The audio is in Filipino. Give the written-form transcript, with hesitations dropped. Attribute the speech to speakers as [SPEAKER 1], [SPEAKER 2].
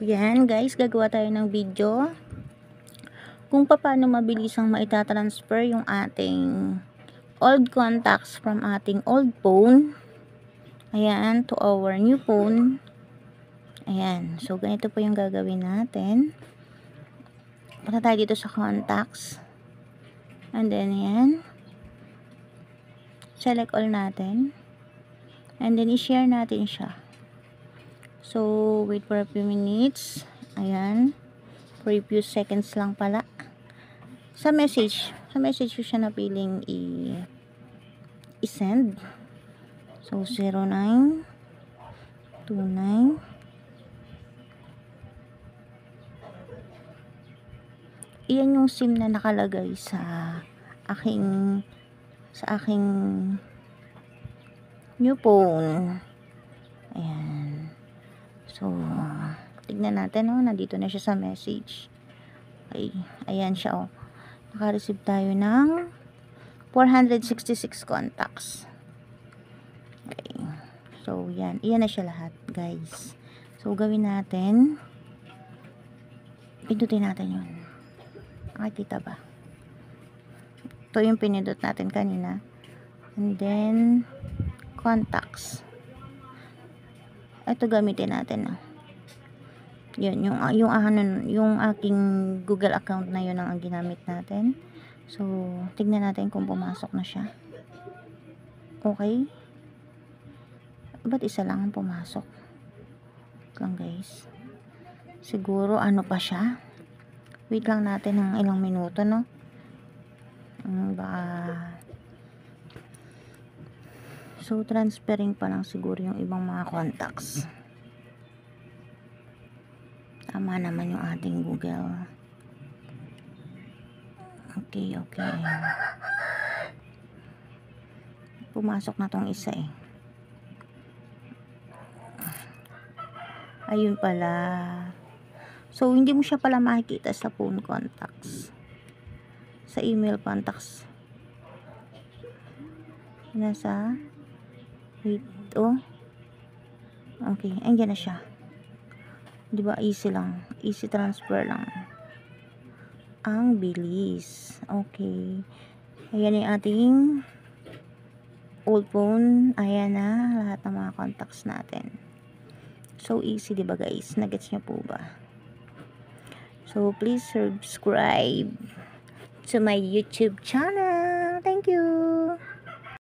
[SPEAKER 1] Yan guys, gagawa tayo ng video kung paano mabilisang maitatransfer yung ating old contacts from ating old phone, ayan, to our new phone. Ayan, so ganito po yung gagawin natin. Punta tayo dito sa contacts, and then ayan, select all natin, and then i-share natin siya. So wait for a few minutes. Ayan, for a few seconds lang pala. Sa message ko siya napiling i-send. So 0929 iyan yung SIM na nakalagay sa aking new phone. Ayan. So tignan natin, nandito na siya sa message. Okay, ayan siya, naka-receive tayo ng 466 contacts. Okay, so iyan na siya lahat guys. So gawin natin, pindutin natin yun. Nakikita ba? Ito yung pinindot natin kanina, and then contacts, ito gamitin natin yun, yung aking Google account na yun ang ginamit natin. So tignan natin kung pumasok na siya. Okay, ba't isa lang ang pumasok lang guys? Siguro pa siya. Wait lang natin ng ilang minuto, baka so transferring pa lang siguro yung ibang mga contacts. Tama naman yung ating Google. Okay. Pumasok na tong isa ayun pala. So hindi mo siya pala makikita sa phone contacts, sa email contacts. Nasa wait, okay, andyan na siya. Diba easy lang, easy transfer lang, ang bilis. Okay, ayan yung ating old phone. Ayan na lahat ng mga contacts natin. So easy, diba guys? Nagets nyo po ba? So please subscribe to my YouTube channel.